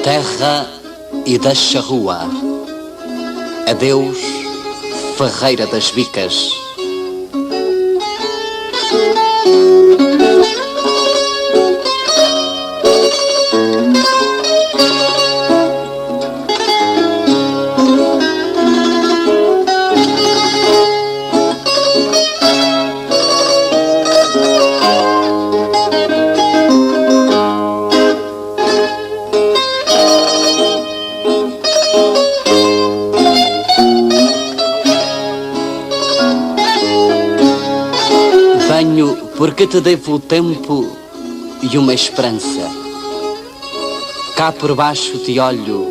terra e da charrua. Adeus, Ferreira das Bicas. Venho porque te devo o tempo e uma esperança. Cá por baixo te olho,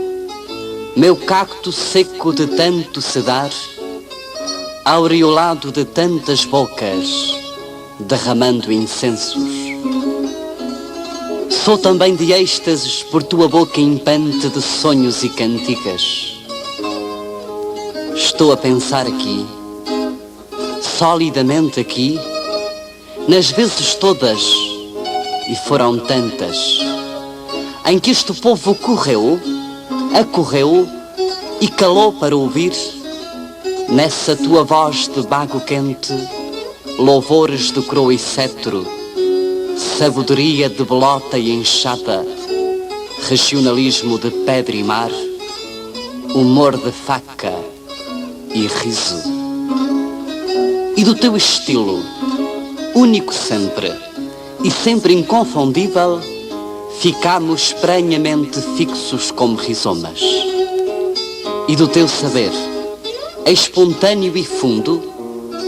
meu cacto seco de tanto sedar, aureolado de tantas bocas, derramando incensos. Sou também de êxtases por tua boca impante de sonhos e cantigas. Estou a pensar aqui, solidamente aqui, nas vezes todas, e foram tantas, em que este povo correu, acorreu e calou para ouvir, nessa tua voz de bago quente, louvores de coroa e cetro, sabedoria de bolota e enxada, regionalismo de pedra e mar, humor de faca e riso. E do teu estilo, único sempre, e sempre inconfundível, ficamos prenhamente fixos como rizomas. E do teu saber, espontâneo e fundo,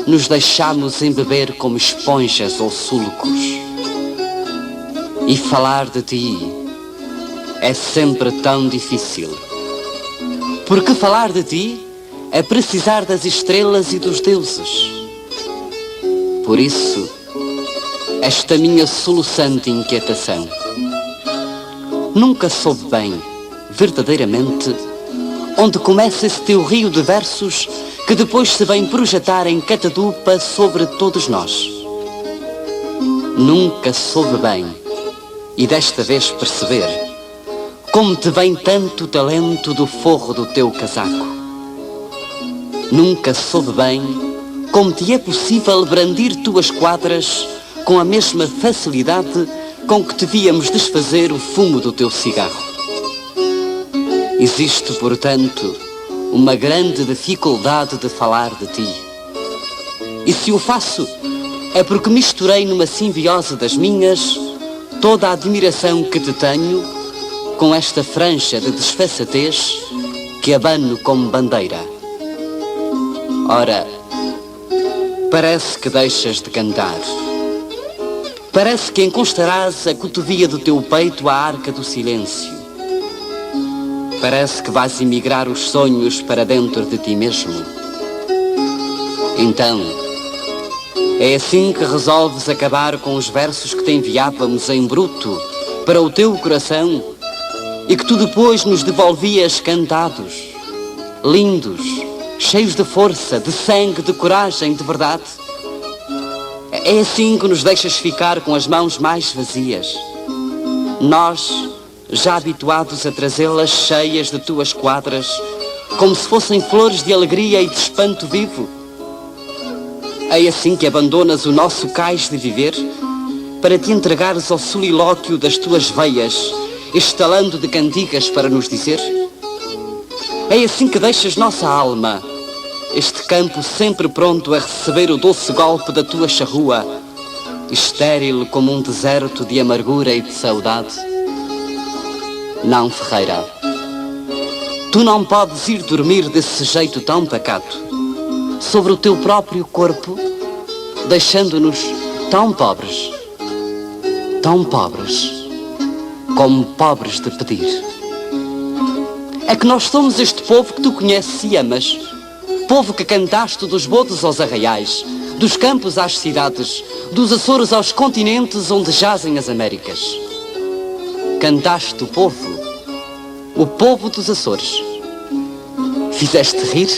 nos deixamos embeber como esponjas ou sulcos. E falar de ti é sempre tão difícil, porque falar de ti é precisar das estrelas e dos deuses. Por isso, esta minha soluçante inquietação. Nunca soube bem, verdadeiramente, onde começa esse teu rio de versos que depois se vem projetar em catadupa sobre todos nós. Nunca soube bem, e desta vez perceber, como te vem tanto talento do forro do teu casaco. Nunca soube bem como te é possível brandir tuas quadras com a mesma facilidade com que te víamos desfazer o fumo do teu cigarro. Existe, portanto, uma grande dificuldade de falar de ti. E se o faço, é porque misturei numa simbiose das minhas toda a admiração que te tenho com esta franja de desfaçatez que abano como bandeira. Ora, parece que deixas de cantar. Parece que encostarás a cotovia do teu peito à arca do silêncio. Parece que vais emigrar os sonhos para dentro de ti mesmo. Então, é assim que resolves acabar com os versos que te enviávamos em bruto para o teu coração e que tu depois nos devolvias cantados, lindos, cheios de força, de sangue, de coragem, de verdade. É assim que nos deixas ficar com as mãos mais vazias. Nós, já habituados a trazê-las cheias de tuas quadras, como se fossem flores de alegria e de espanto vivo. É assim que abandonas o nosso cais de viver para te entregares ao solilóquio das tuas veias, estalando de cantigas para nos dizer. É assim que deixas nossa alma, este campo sempre pronto a receber o doce golpe da tua charrua, estéril como um deserto de amargura e de saudade. Não, Ferreira, tu não podes ir dormir desse jeito tão pacato, sobre o teu próprio corpo, deixando-nos tão pobres, como pobres de pedir. É que nós somos este povo que tu conheces e amas, povo que cantaste dos bodos aos arraiais, dos campos às cidades, dos Açores aos continentes onde jazem as Américas. Cantaste o povo dos Açores. Fizeste rir,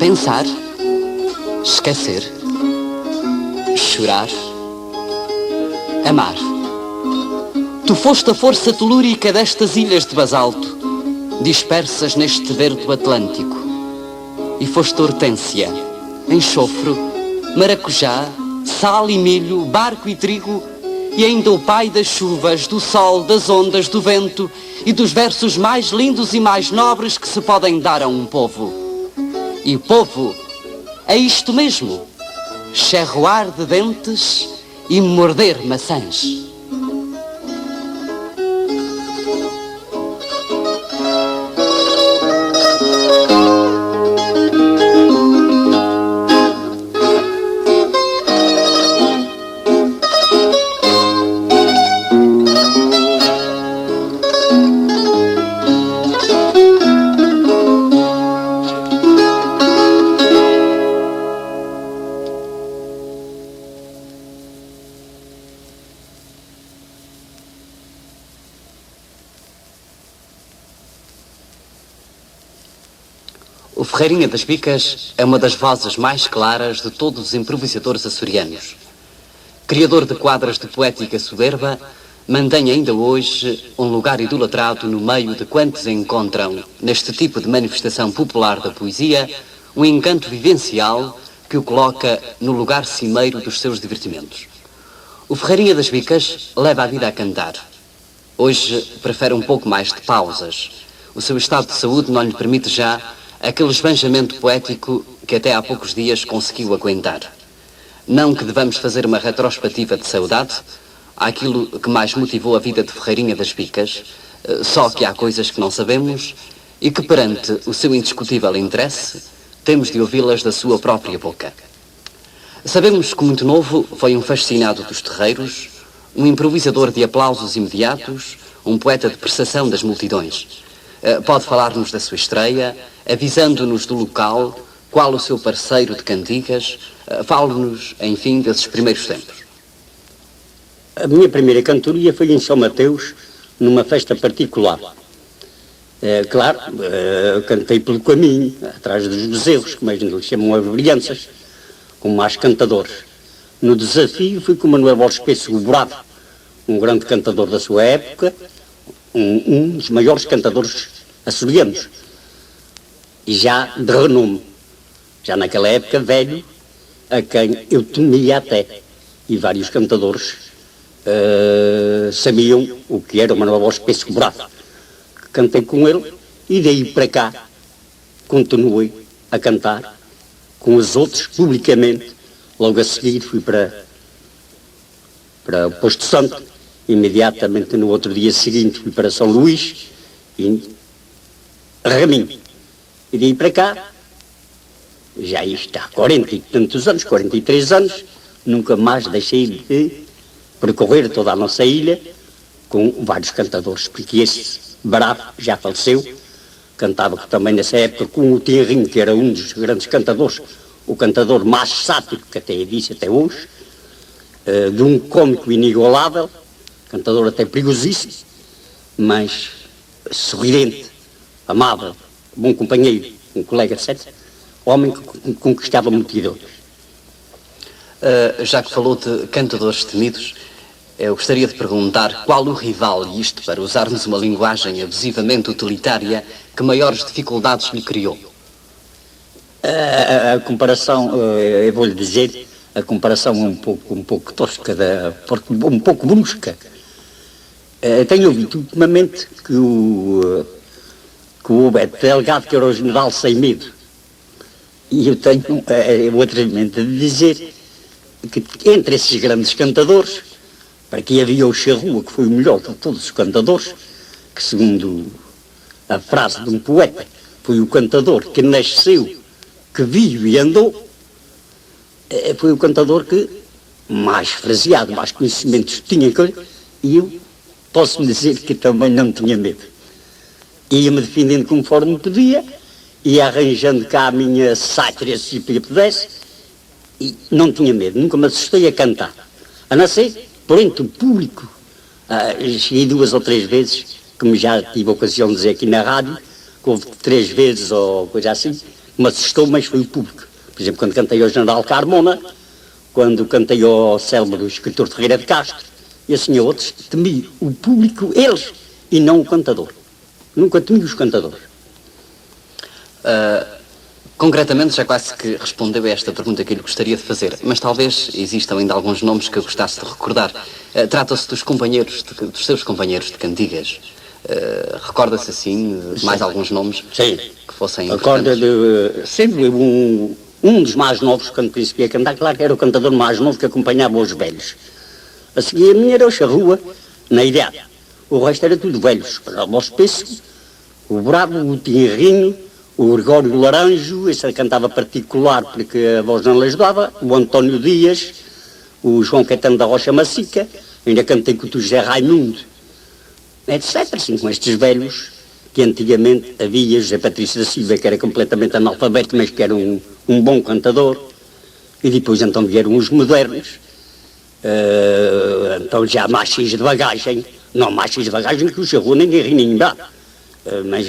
pensar, esquecer, chorar, amar. Tu foste a força telúrica destas ilhas de basalto, dispersas neste verde Atlântico. E foste hortênsia, enxofre, maracujá, sal e milho, barco e trigo, e ainda o pai das chuvas, do sol, das ondas, do vento e dos versos mais lindos e mais nobres que se podem dar a um povo. E povo é isto mesmo, cherroar de dentes e morder maçãs. O Ferreirinha das Bicas é uma das vozes mais claras de todos os improvisadores açorianos. Criador de quadras de poética soberba, mantém ainda hoje um lugar idolatrado no meio de quantos encontram, neste tipo de manifestação popular da poesia, um encanto vivencial que o coloca no lugar cimeiro dos seus divertimentos. O Ferreirinha das Bicas leva a vida a cantar. Hoje prefere um pouco mais de pausas. O seu estado de saúde não lhe permite já aquele esbanjamento poético que até há poucos dias conseguiu aguentar. Não que devamos fazer uma retrospectiva de saudade àquilo que mais motivou a vida de Ferreirinha das Bicas, só que há coisas que não sabemos e que perante o seu indiscutível interesse temos de ouvi-las da sua própria boca. Sabemos que muito novo foi um fascinado dos terreiros, um improvisador de aplausos imediatos, um poeta de prestação das multidões. Pode falar-nos da sua estreia, avisando-nos do local, qual o seu parceiro de cantigas, fale-nos, enfim, desses primeiros tempos. A minha primeira cantoria foi em São Mateus, numa festa particular. Claro, cantei pelo caminho, atrás dos bezerros, como eles chamam as brilhanças, com mais cantadores. No desafio fui com Manuel Borges Pêssego Bravo, um grande cantador da sua época, um dos maiores cantadores açorianos, e já de renome, já naquela época velho, a quem eu temia até, e vários cantadores sabiam o que era o Manuel Borges Pêssego Bravo. Cantei com ele e daí para cá continuei a cantar com os outros publicamente. Logo a seguir fui para o Posto Santo, imediatamente no outro dia seguinte fui para São Luís e Raminho. E daí para cá, já isto há 40 e tantos anos, 43 anos, nunca mais deixei de percorrer toda a nossa ilha com vários cantadores, porque esse Bravo já faleceu, cantava também nessa época com o Tinrinho, que era um dos grandes cantadores, o cantador mais sático que até disse até hoje, de um cômico inigualável, cantador até perigosíssimo, mas sorridente, amável, bom companheiro, um colega, etc. Homem que conquistava multidões. Já que falou de cantadores temidos, eu gostaria de perguntar qual o rival, e isto para usarmos uma linguagem abusivamente utilitária, que maiores dificuldades lhe criou? A comparação, eu vou-lhe dizer, a comparação é um pouco tosca, um pouco brusca. Tenho ouvido ultimamente que o Beto Delgado, que era o general sem medo, e eu tenho o atrevimento de dizer que entre esses grandes cantadores, para que havia o Charrua, que foi o melhor de todos os cantadores, que segundo a frase de um poeta, foi o cantador que nasceu, que viu e andou, foi o cantador que mais fraseado, mais conhecimentos tinha, e eu posso-me dizer que também não tinha medo. Ia-me defendendo conforme podia, ia arranjando cá a minha sátira se pudesse, e não tinha medo, nunca me assustei a cantar. A não ser, porém, o público, cheguei 2 ou 3 vezes, como já tive a ocasião de dizer aqui na rádio, que houve 3 vezes ou coisa assim, que me assustou, mas foi o público. Por exemplo, quando cantei ao General Carmona, quando cantei ao célebre escritor Ferreira de Castro, e assim a outros, temi o público, eles, e não o cantador. Nunca temi os cantadores. Concretamente, já quase que respondeu a esta pergunta que eu lhe gostaria de fazer, mas talvez existam ainda alguns nomes que eu gostasse de recordar. Trata-se dos seus companheiros de cantigas. Recorda-se assim de mais alguns nomes Sim. que fossem Acorda de sempre um dos mais novos, quando principiei a cantar, claro que era o cantador mais novo que acompanhava os velhos. A seguir a minha era o Charrua, na idade. O resto era tudo velhos. O Espesso, o Bravo, o Tinherrinho, o Gregório Laranjo, esse cantava particular porque a voz não lhe ajudava, o António Dias, o João Caetano da Rocha Macica, ainda cantei com o José Raimundo, etc. Assim, com estes velhos que antigamente havia, José Patrício da Silva, que era completamente analfabeto, mas que era um bom cantador, e depois então vieram os modernos, então já mais cheios de bagagem, não mais cheios de bagagem que o Charrua ninguém ri nem dá, mas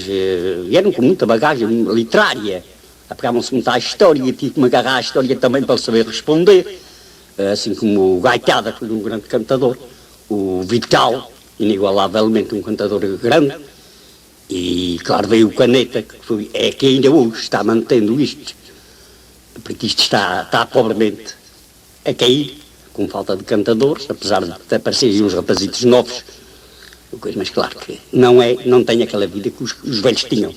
vieram com muita bagagem literária, apegavam-se muito à história, e tive que me agarrar à história também para saber responder, assim como o Gaitada, que foi um grande cantador, o Vital, inigualavelmente um cantador grande, e claro veio o Caneta, que ainda hoje está mantendo isto, porque isto está pobremente a cair, com falta de cantadores, apesar de aparecerem uns rapazitos novos, mas claro que não tem aquela vida que os velhos tinham.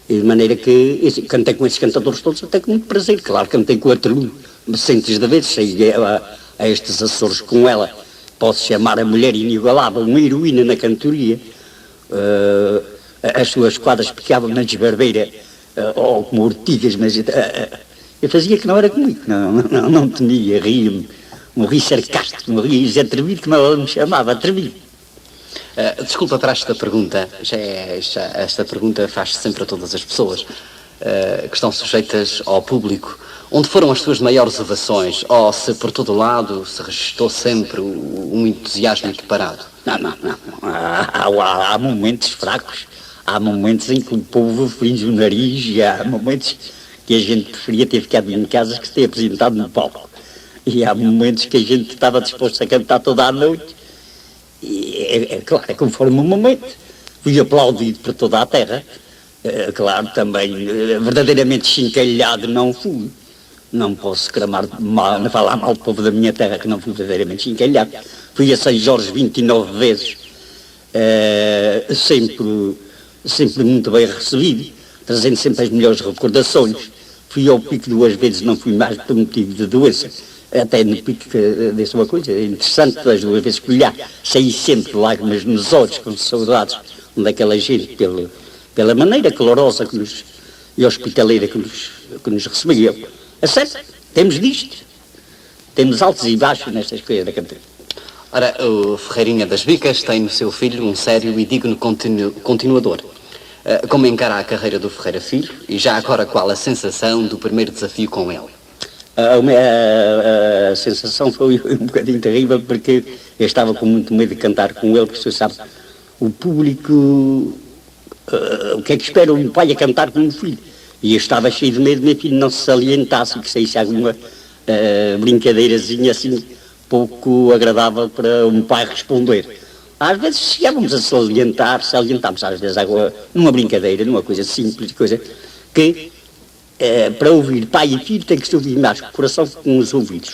E de maneira que cantei com esses cantadores todos até com muito prazer. Claro, cantei com a True centenas de vezes, cheguei a estes Açores com ela. Posso chamar a mulher inigualável, uma heroína na cantoria. As suas quadras picavam na desbarbeira, ou como ortigas, mas eu fazia que não era comigo, não temia, ria-me. Morri sarcástico, morri atrevido, como ela me chamava, atrevido. Desculpa para esta pergunta, esta pergunta faz-se sempre a todas as pessoas que estão sujeitas ao público. Onde foram as suas maiores ovações? Ou se por todo lado se registou sempre um entusiasmo equiparado? Não. Há momentos fracos, há momentos em que o povo finge o nariz, e há momentos que a gente preferia ter ficado em casa que se ter apresentado no palco. E há momentos que a gente estava disposto a cantar toda a noite. E claro, é conforme o momento. Fui aplaudido por toda a terra. Claro, também, verdadeiramente chincalhado não fui. Não posso falar mal do povo da minha terra, que não fui verdadeiramente chincalhado. Fui a São Jorge 29 vezes, sempre muito bem recebido, trazendo sempre as melhores recordações. Fui ao Pico 2 vezes, não fui mais por motivo de doença. Até no Pico, disse uma coisa interessante, as 2 vezes que olhar, saí sempre de lágrimas nos olhos, com saudades daquela gente, pela maneira calorosa e hospitaleira que nos recebia. É certo, temos disto, temos altos e baixos nestas coisas da canteira. Ora, o Ferreirinha das Bicas tem no seu filho um sério e digno continuador. Como encara a carreira do Ferreira Filho e já agora qual a sensação do primeiro desafio com ele? A sensação foi um bocadinho terrível, porque eu estava com muito medo de cantar com ele, porque você sabe, o público, o que é que espera um pai a cantar com um filho? E eu estava cheio de medo de meu filho não se salientasse, que saísse alguma brincadeirazinha assim, pouco agradável para um pai responder. Às vezes chegávamos a salientámos às vezes numa brincadeira, numa coisa simples, coisa que para ouvir pai e filho tem que se ouvir mais com o coração que com os ouvidos.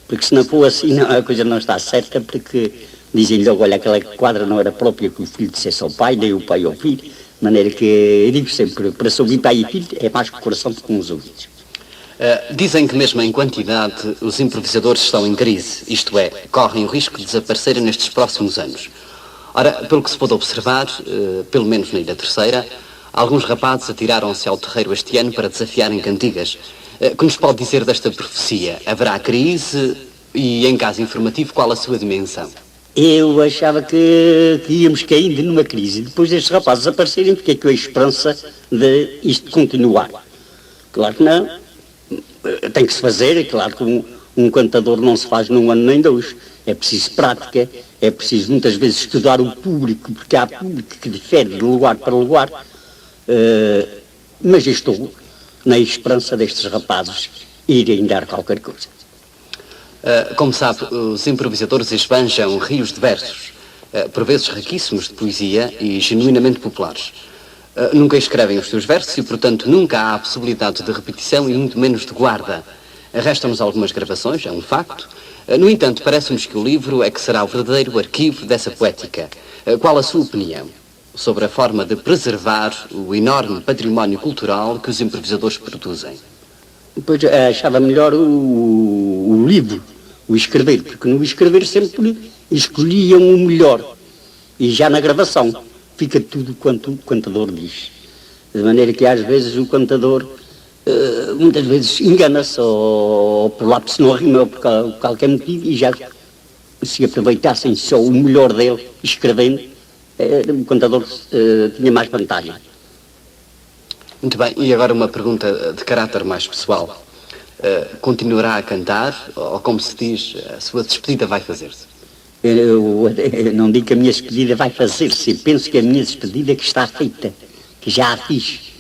Porque se não for assim a coisa não está certa, porque dizem logo, olha, aquela quadra não era própria que o filho dissesse ao pai, nem o pai ao filho, de maneira que eu digo sempre, para se ouvir pai e filho é mais com o coração que com os ouvidos. Dizem que mesmo em quantidade os improvisadores estão em crise, isto é, correm o risco de desaparecerem nestes próximos anos. Ora, pelo que se pôde observar, pelo menos na Ilha Terceira, alguns rapazes atiraram-se ao terreiro este ano para desafiarem cantigas. Que nos pode dizer desta profecia? Haverá crise e, em caso informativo, qual a sua dimensão? Eu achava que íamos caindo numa crise. Depois destes rapazes aparecerem, fiquei com a esperança de isto continuar. Claro que não. Tem que se fazer, é claro que um cantador não se faz num ano nem 2. É preciso prática, é preciso muitas vezes estudar o público, porque há público que difere de lugar para lugar. Mas eu estou na esperança destes rapazes irem dar qualquer coisa. Como sabe, os improvisadores esbanjam rios de versos, por vezes riquíssimos de poesia e genuinamente populares. Nunca escrevem os seus versos e, portanto, nunca há a possibilidade de repetição e muito menos de guarda. Restam-nos algumas gravações, é um facto. No entanto, parece-nos que o livro é que será o verdadeiro arquivo dessa poética. Qual a sua opinião sobre a forma de preservar o enorme património cultural que os improvisadores produzem? Pois achava melhor o livro, o escrever, porque no escrever sempre escolhiam o melhor. E já na gravação fica tudo quanto o cantador diz. De maneira que às vezes o cantador muitas vezes engana-se ou por lápis não rima ou por qualquer motivo e já se aproveitassem só o melhor dele escrevendo, o cantador tinha mais vantagem. Muito bem, e agora uma pergunta de caráter mais pessoal. Continuará a cantar ou, como se diz, a sua despedida vai fazer-se? Eu não digo que a minha despedida vai fazer-se, penso que a minha despedida que está feita, que já a fiz.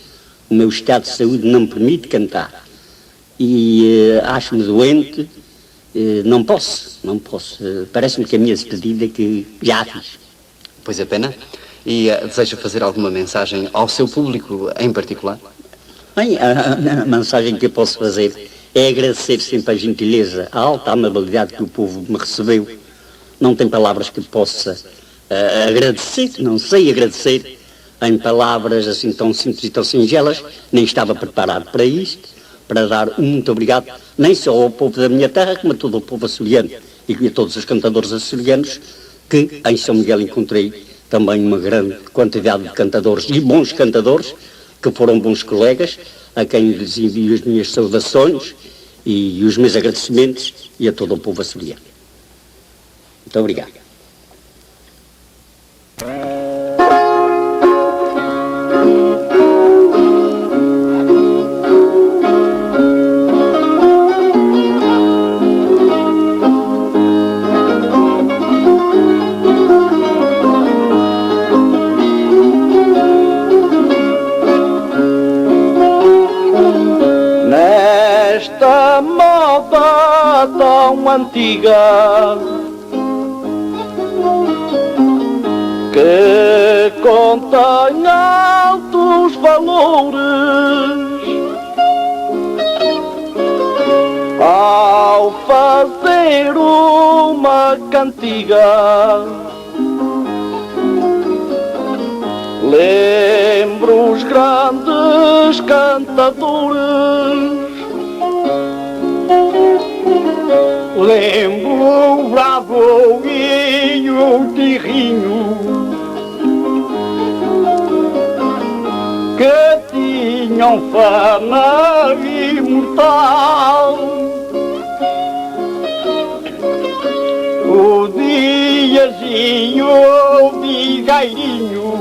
O meu estado de saúde não me permite cantar. E acho-me doente, não posso. Parece-me que a minha despedida que já a fiz. Pois é pena. E deseja fazer alguma mensagem ao seu público em particular? Bem, a mensagem que eu posso fazer é agradecer sempre a gentileza, a alta amabilidade que o povo me recebeu. Não tem palavras que possa agradecer, não sei agradecer em palavras assim tão simples e tão singelas, nem estava preparado para isto, para dar um muito obrigado, nem só ao povo da minha terra, como a todo o povo açoriano e a todos os cantadores açorianos, que em São Miguel encontrei também uma grande quantidade de cantadores e bons cantadores, que foram bons colegas, a quem lhes envio as minhas saudações e os meus agradecimentos e a todo o povo açoriano. Muito obrigado. Nesta moda tão antiga que contém altos valores, ao fazer uma cantiga lembro os grandes cantadores, lembro o Bravo e o Tirrinho, que tinham fama imortal. O Diazinho, o Vigueirinho,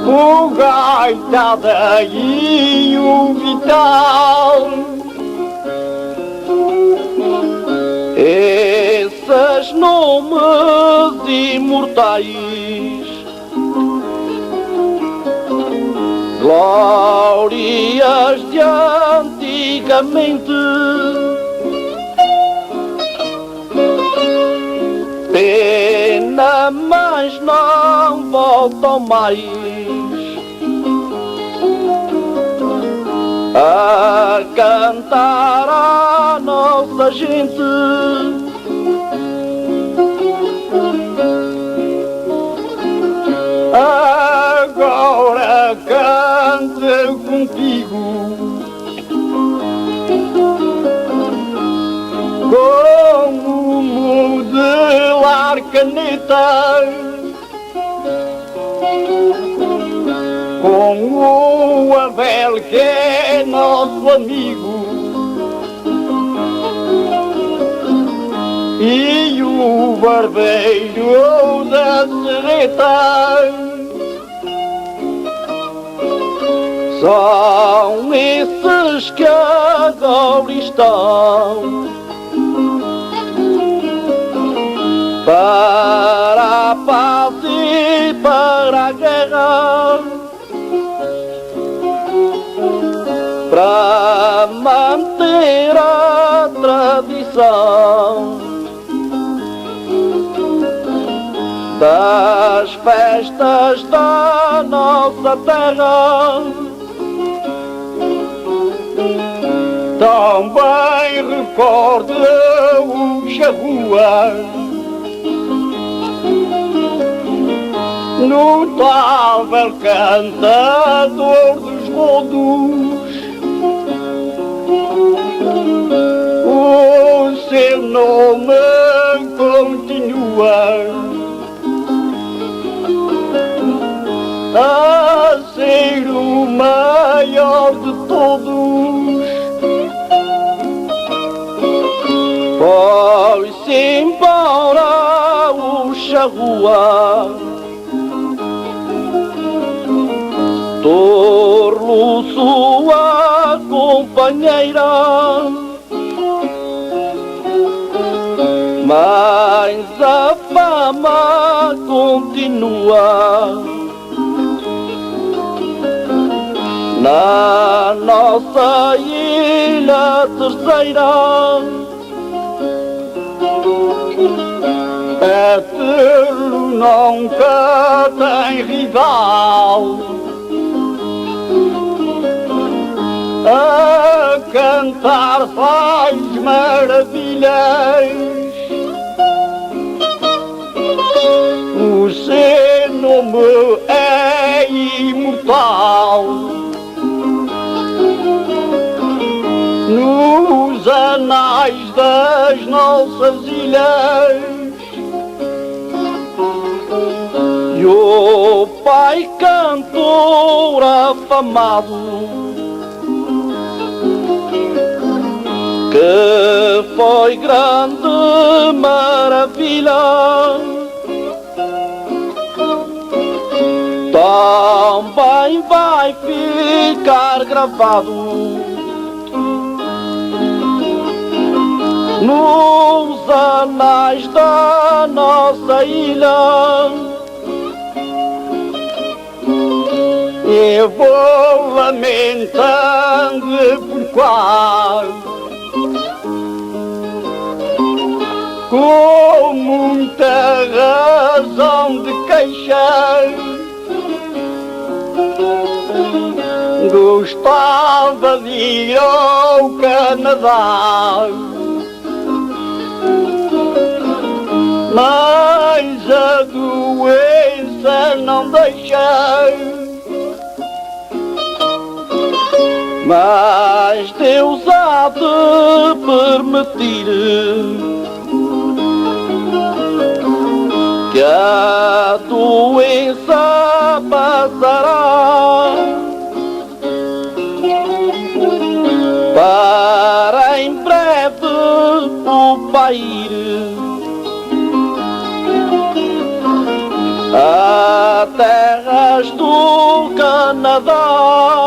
o Gaitada e o Vital. Esses nomes imortais, glórias de antigamente, pena, mas não voltam mais a cantar a nossa gente. Agora canto contigo como modelar caneta, com o Abel que é nosso amigo e o barbeiro da serreta. São esses que agora estão para a paz e para a guerra, para manter manter a tradição das festas da nossa terra. Também recorda o charrua, notável cantador dos rodos. O seu nome continua a ser o maior de todos. Foi-se embora o charrua, tornou sua companheira, mas a fama continua na nossa ilha terceira. Eterno nunca tem rival, a cantar faz maravilhas. O seu nome é imortal nos anais das nossas ilhas. E o pai cantor afamado, que foi grande maravilha, também vai ficar gravado nos anais da nossa ilha. Eu vou lamentando por qual, com muita razão de queixar, gostava de ir ao Canadá, mas a doença não deixa. Mas Deus há de permitir que a doença passará, para em breve o pai ir a terras do Canadá.